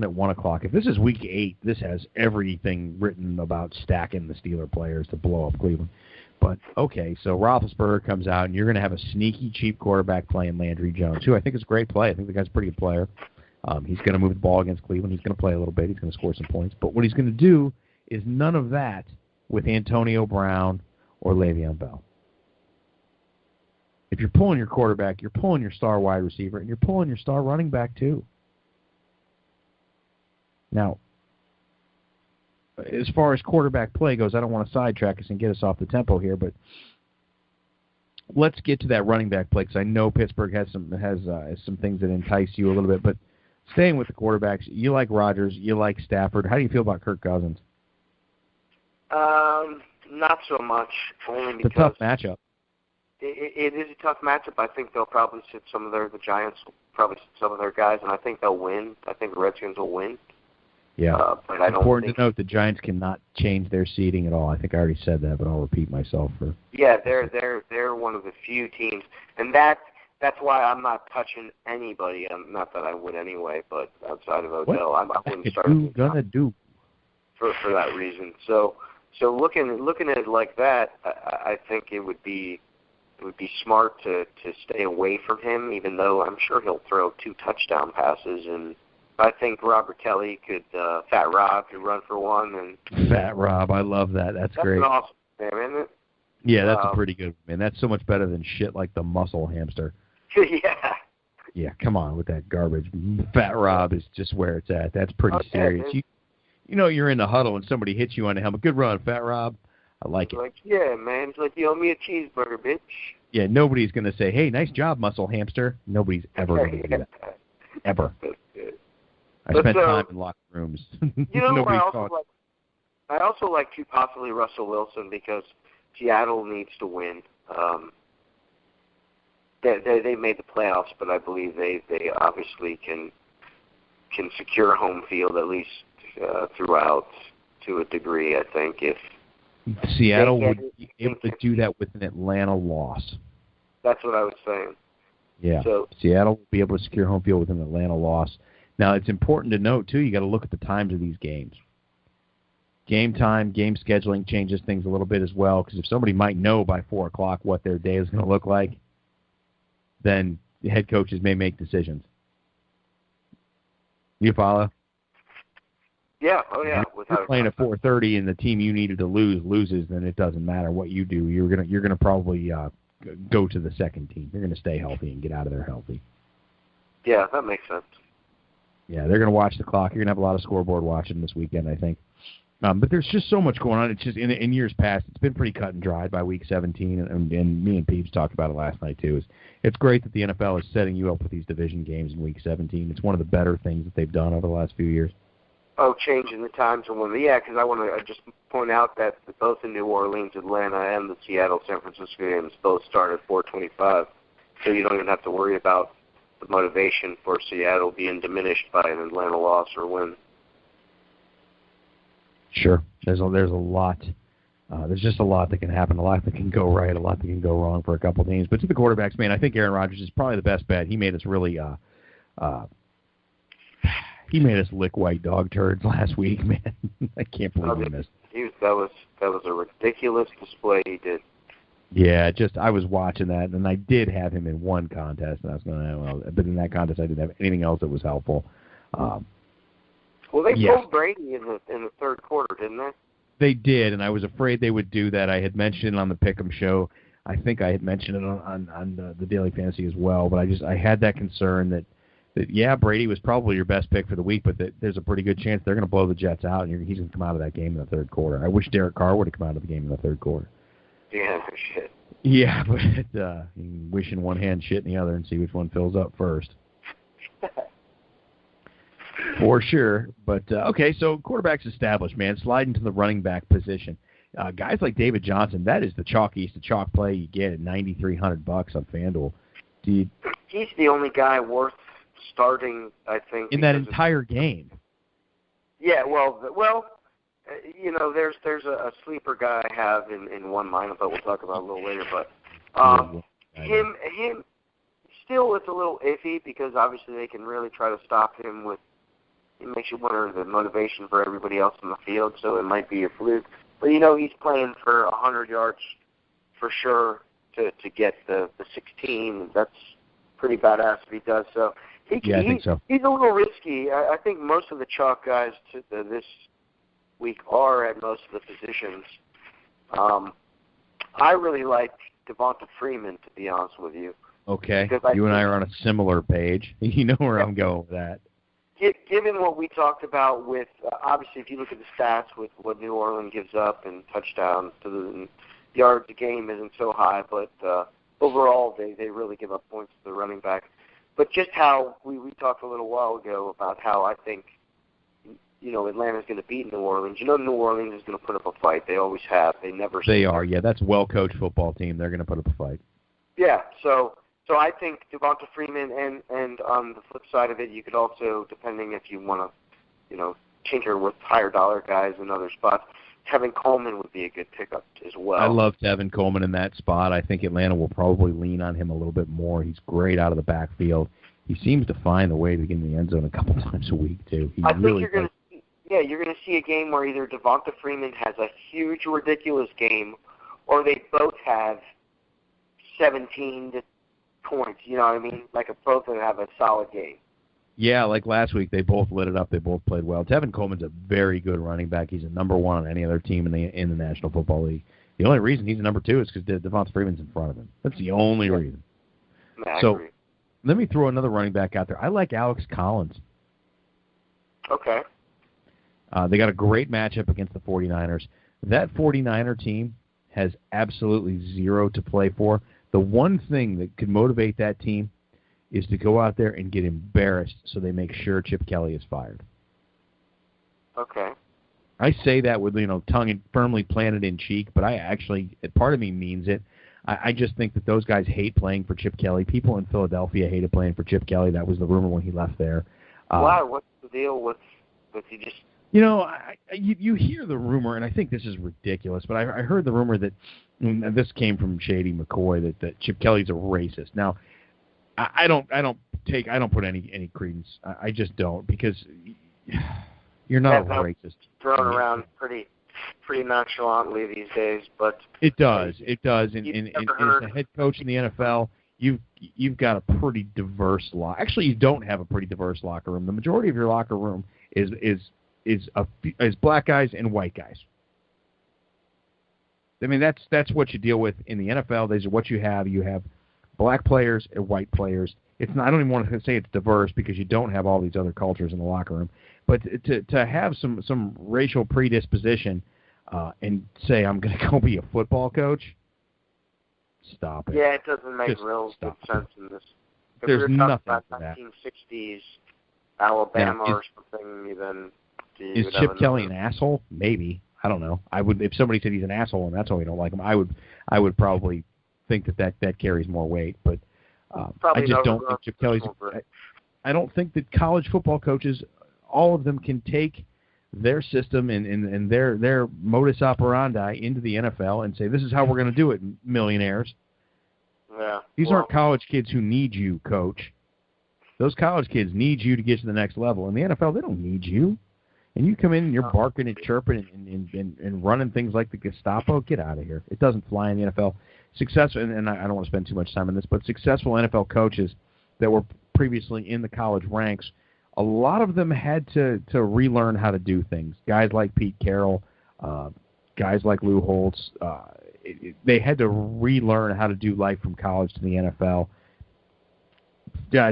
at 1 o'clock. If this is week 8, this has everything written about stacking the Steeler players to blow up Cleveland. But, okay, so Roethlisberger comes out, and you're going to have a sneaky, cheap quarterback playing Landry Jones, who I think is a great play. I think the guy's a pretty good player. He's going to move the ball against Cleveland. He's going to play a little bit. He's going to score some points. But what he's going to do is none of that with Antonio Brown or Le'Veon Bell. If you're pulling your quarterback, you're pulling your star wide receiver, and you're pulling your star running back too. Now, as far as quarterback play goes, I don't want to sidetrack us and get us off the tempo here, but let's get to that running back play because I know Pittsburgh has some things that entice you a little bit. But staying with the quarterbacks, you like Rodgers, you like Stafford. How do you feel about Kirk Cousins? Not so much. Only because it's a tough matchup. It is a tough matchup. I think they'll probably sit the Giants will probably sit some of their guys, and I think they'll win. I think the Redskins will win. Yeah, but I don't important to note the Giants cannot change their seeding at all. I think I already said that, but I'll repeat myself. They're one of the few teams, and that's why I'm not touching anybody. Not that I would anyway, but outside of Odell, I wouldn't start. What are you gonna do? For that reason. So looking at it like that, I think it would be smart to stay away from him, even though I'm sure he'll throw 2 touchdown passes and. I think Robert Kelly Fat Rob could run for one. And Fat Rob, I love that. That's great. An awesome name, isn't it? Yeah, that's a pretty good man. That's so much better than shit like the muscle hamster. Yeah. Yeah, come on with that garbage. Fat Rob is just where it's at. That's pretty serious. You know you're in the huddle and somebody hits you on the helmet. Good run, Fat Rob. I like it. Like, yeah, man. It's like, you owe me a cheeseburger, bitch. Yeah, nobody's going to say, hey, nice job, muscle hamster. Nobody's ever going to do that. Ever. I spent time in locker rooms. You know, I also like to possibly Russell Wilson because Seattle needs to win. They made the playoffs, but I believe they obviously can secure home field at least throughout to a degree. I think if Seattle would be able to do that with an Atlanta loss. That's what I was saying. Yeah, so Seattle will be able to secure home field with an Atlanta loss. Now, it's important to note, too, you got to look at the times of these games. Game time, game scheduling changes things a little bit as well, because if somebody might know by 4 o'clock what their day is going to look like, then the head coaches may make decisions. You follow? Yeah, yeah. If you're playing at 4:30 and the team you needed to loses, then it doesn't matter what you do. You're gonna probably go to the second team. You're going to stay healthy and get out of there healthy. Yeah, that makes sense. Yeah, they're going to watch the clock. You're going to have a lot of scoreboard watching this weekend, I think. But there's just so much going on. It's just in years past, it's been pretty cut and dried by week 17, and me and Peeps talked about it last night too. It's great that the NFL is setting you up with these division games in week 17. It's one of the better things that they've done over the last few years. Oh, changing the times and one. Yeah, because I want to just point out that both the New Orleans, Atlanta, and the Seattle, San Francisco games both start at 4:25, so you don't even have to worry about the motivation for Seattle being diminished by an Atlanta loss or win. Sure. There's a lot. There's just a lot that can happen, a lot that can go right, a lot that can go wrong for a couple of teams. But to the quarterbacks, man, I think Aaron Rodgers is probably the best bet. He made us really he made us lick white dog turds last week, man. I can't believe we missed. That was a ridiculous display he did. Yeah, I was watching that, and I did have him in one contest, and I was going but in that contest I didn't have anything else that was helpful. Well, they pulled Brady in the third quarter, didn't they? They did, and I was afraid they would do that. I had mentioned it on the Pick'em show. I think I had mentioned it on the Daily Fantasy as well, but I had that concern that Brady was probably your best pick for the week, but there's a pretty good chance they're going to blow the Jets out, and he's going to come out of that game in the third quarter. I wish Derek Carr would have come out of the game in the third quarter. Yeah, shit. Yeah, but you can wish in one hand, shit in the other, and see which one fills up first. For sure. But, okay, so quarterback's established, man. Slide into the running back position. Guys like David Johnson, that is the chalkiest of chalk play you get at $9,300 on FanDuel. He's the only guy worth starting, I think. In that entire game. Yeah, well, you know, there's a sleeper guy I have in one mind, but we'll talk about a little later. But him still it's a little iffy because obviously they can really try to stop him with it makes you wonder the motivation for everybody else in the field. So it might be a fluke. But he's playing for 100 yards for sure to get the 16. That's pretty badass if he does so. I think so. He's a little risky. I think most of the chalk guys this week are at most of the positions. I really like Devonta Freeman, to be honest with you. Okay. You and I are on a similar page. You know where I'm going with that. Given what we talked about with, obviously, if you look at the stats with what New Orleans gives up and touchdowns to the yards a game isn't so high, but overall they really give up points to the running back. But just how we talked a little while ago about how I think, Atlanta's going to beat New Orleans. New Orleans is going to put up a fight. They always have. They are, yeah. That's a well-coached football team. They're going to put up a fight. Yeah, so I think Devonta Freeman, and on the flip side of it, you could also, depending if you want to, tinker with higher dollar guys in other spots, Tevin Coleman would be a good pickup as well. I love Tevin Coleman in that spot. I think Atlanta will probably lean on him a little bit more. He's great out of the backfield. He seems to find a way to get in the end zone a couple times a week, too. I think you're going to see a game where either Devonta Freeman has a huge, ridiculous game, or they both have 17 points. You know what I mean? Like both of them have a solid game. Yeah, like last week, they both lit it up. They both played well. Tevin Coleman's a very good running back. He's a number one on any other team in the National Football League. The only reason he's a number two is because Devonta Freeman's in front of him. That's the only reason. I agree. Let me throw another running back out there. I like Alex Collins. Okay. They got a great matchup against the 49ers. That 49er team has absolutely zero to play for. The one thing that could motivate that team is to go out there and get embarrassed so they make sure Chip Kelly is fired. Okay. I say that with, tongue firmly planted in cheek, but I actually, part of me means it. I just think that those guys hate playing for Chip Kelly. People in Philadelphia hated playing for Chip Kelly. That was the rumor when he left there. Why? What's the deal with he just... You hear the rumor, and I think this is ridiculous, but I heard the rumor that, and this came from Shady McCoy, that Chip Kelly's a racist. Now, I don't put any credence. I just don't, because you're not a racist. Thrown around pretty nonchalantly these days, but it does. And as a head coach in the NFL, you've got a pretty diverse Actually, you don't have a pretty diverse locker room. The majority of your locker room is black guys and white guys. I mean, that's what you deal with in the NFL. These are what you have. You have black players and white players. It's not. I don't even want to say it's diverse because you don't have all these other cultures in the locker room. But to have some racial predisposition and say I'm going to go be a football coach, stop it. Yeah, it doesn't make Just real good sense in this. If There's we're nothing talking for about that. 1960s Alabama now, or something, then is Chip Kelly an asshole? Maybe. I don't know. I would, if somebody said he's an asshole and that's why we don't like him, I would probably think that carries more weight. But I just don't think Chip Kelly's. I don't think that college football coaches, all of them, can take their system and their modus operandi into the NFL and say, this is how we're going to do it, millionaires. Yeah. These aren't college kids who need you, coach. Those college kids need you to get to the next level. In the NFL, they don't need you. And you come in and you're barking and chirping and running things like the Gestapo. Get out of here. It doesn't fly in the NFL. Successful, and I don't want to spend too much time on this, but successful NFL coaches that were previously in the college ranks, a lot of them had to relearn how to do things. Guys like Pete Carroll, guys like Lou Holtz, they had to relearn how to do life from college to the NFL.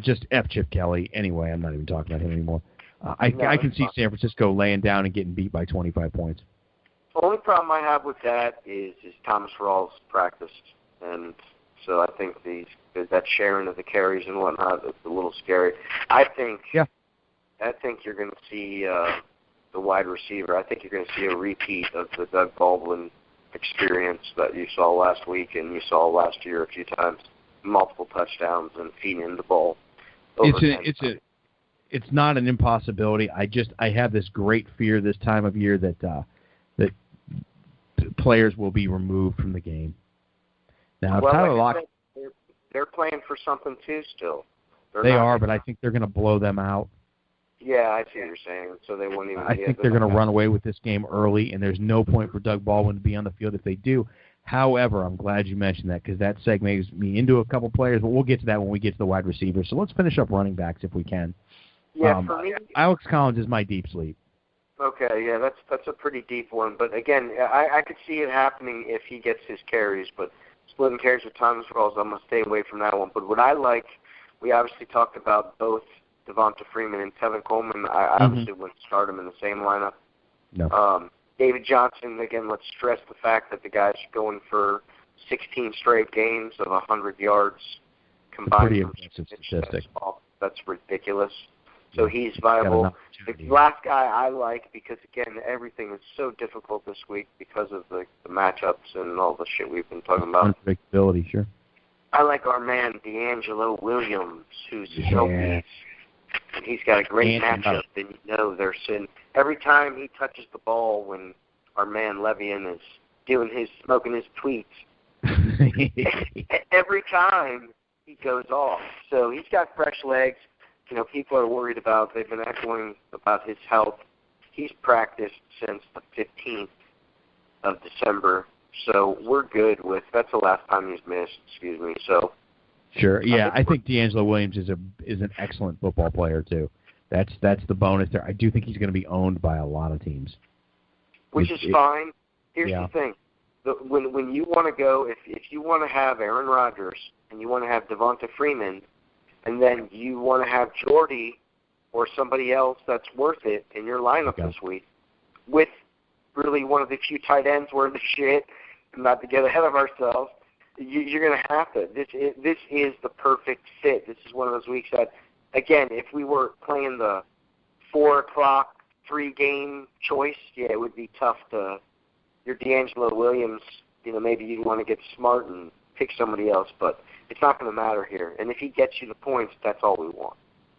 Just F Chip Kelly. Anyway, I'm not even talking about him anymore. I can see San Francisco laying down and getting beat by 25 points. The only problem I have with that is Thomas Rawls practiced, and so I think that sharing of the carries and whatnot is a little scary. I think you're going to see the wide receiver. I think you're going to see a repeat of the Doug Baldwin experience that you saw last week and you saw last year a few times. Multiple touchdowns and feeding the ball. It's not an impossibility. I have this great fear this time of year that players will be removed from the game. Now, Tyler Lockett, they're playing for something too still. They are, but I think they're going to blow them out. Yeah, I see what you're saying. So they won't even. I think they're going to run away with this game early, and there's no point for Doug Baldwin to be on the field if they do. However, I'm glad you mentioned that because that segues me into a couple players, but we'll get to that when we get to the wide receivers. So let's finish up running backs if we can. Yeah, for me, Alex Collins is my deep sleep. Okay, yeah, that's a pretty deep one. But again, I could see it happening if he gets his carries. But splitting carries with Thomas Rawls, I'm going to stay away from that one. But what I like, we obviously talked about both Devonta Freeman and Tevin Coleman. I obviously wouldn't start them in the same lineup. No. David Johnson, again, let's stress the fact that the guy's going for 16 straight games of 100 yards combined. Pretty impressive statistic. That's ridiculous. So he's viable. The last guy I like because, again, everything is so difficult this week because of the matchups and all the shit we've been talking about. Unpredictability, sure. I like our man, D'Angelo Williams, who's healthy. And he's got a great matchup, and they're sitting. Every time he touches the ball when our man Le'Veon is smoking his tweets, every time he goes off. So he's got fresh legs. People are worried about, they've been echoing about his health. He's practiced since the 15th of December. So we're good with, that's the last time he's missed, So sure, yeah, I think D'Angelo Williams is an excellent football player too. That's the bonus there. I do think he's going to be owned by a lot of teams, which is fine. Here's the thing: when you want to go, if you want to have Aaron Rodgers and you want to have Devonta Freeman, and then you want to have Jordy or somebody else that's worth it in your lineup this week, with really one of the few tight ends worth the shit, not to get ahead of ourselves. You're going to have to. This is the perfect fit. This is one of those weeks that, again, if we were playing the 4 o'clock 3-game choice, it would be tough to. Your D'Angelo Williams, maybe you'd want to get smart and pick somebody else, but it's not going to matter here. And if he gets you the points, that's all we want.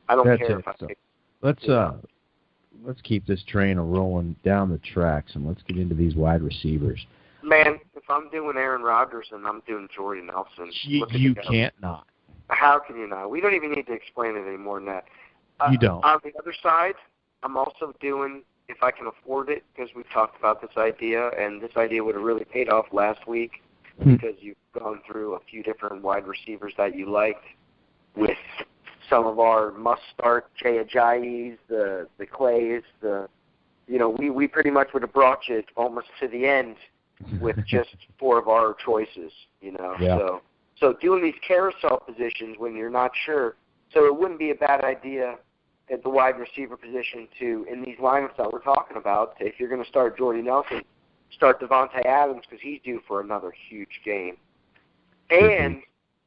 I don't care if I pick. Let's keep this train rolling down the tracks, and let's get into these wide receivers. Man, if I'm doing Aaron Rodgers and I'm doing Jordy Nelson, you can't not. How can you not? We don't even need to explain it any more than that. You don't. On the other side, I'm also doing, if I can afford it, because we've talked about this idea, and this idea would have really paid off last week because you've gone through a few different wide receivers that you liked with some of our must-start Jay Ajayis, the Clays, we pretty much would have brought you almost to the end with just 4 of our choices, Yeah. So doing these carousel positions when you're not sure, so it wouldn't be a bad idea at the wide receiver position to, in these lineups that we're talking about, if you're going to start Jordy Nelson, start Devontae Adams because he's due for another huge game. And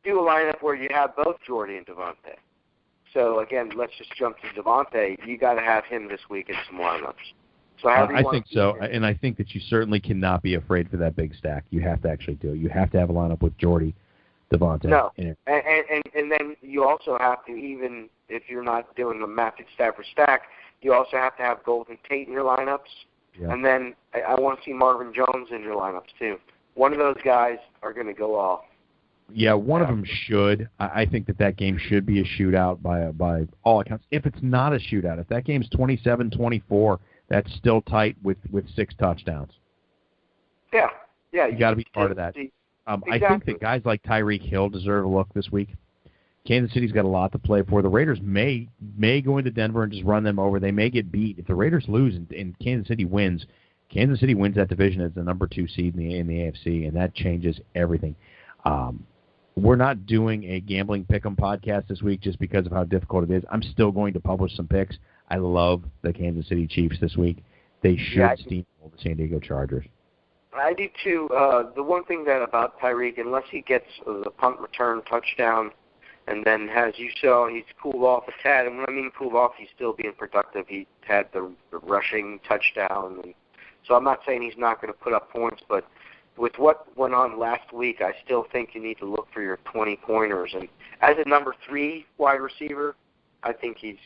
do a lineup where you have both Jordy and Devontae. So, again, let's just jump to Devontae. You got to have him this week in some lineups. So I think so, and I think that you certainly cannot be afraid for that big stack. You have to actually do it. You have to have a lineup with Jordy, Devontae. No, and then you also have to, even if you're not doing the Matthew Stafford stack, you also have to have Golden Tate in your lineups. Yeah. And then I want to see Marvin Jones in your lineups too. One of those guys are going to go off. Yeah, one of them should. I think that game should be a shootout by all accounts. If it's not a shootout, if that game's 27-24, that's still tight with 6 touchdowns. Yeah. You got to be part of that. Exactly. I think that guys like Tyreek Hill deserve a look this week. Kansas City's got a lot to play for. The Raiders may go into Denver and just run them over. They may get beat. If the Raiders lose and Kansas City wins that division as the number 2 seed in the AFC, and that changes everything. We're not doing a gambling pick'em podcast this week just because of how difficult it is. I'm still going to publish some picks. I love the Kansas City Chiefs this week. They should steamroll the San Diego Chargers. I do too. The one thing that about Tyreek, unless he gets the punt return touchdown, and then as you saw, he's cooled off a tad. And when I mean cooled off, he's still being productive. He had the rushing touchdown, and so I'm not saying he's not going to put up points, but with what went on last week, I still think you need to look for your 20-pointers. And as a number 3 wide receiver, I think he's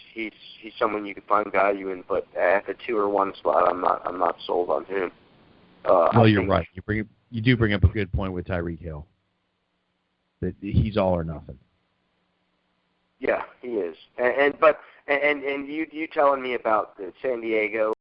someone you can find value in. But at the 2 or 1 slot, I'm not sold on him. Well, you're right. You do bring up a good point with Tyreek Hill. That he's all or nothing. Yeah, he is. And you telling me about San Diego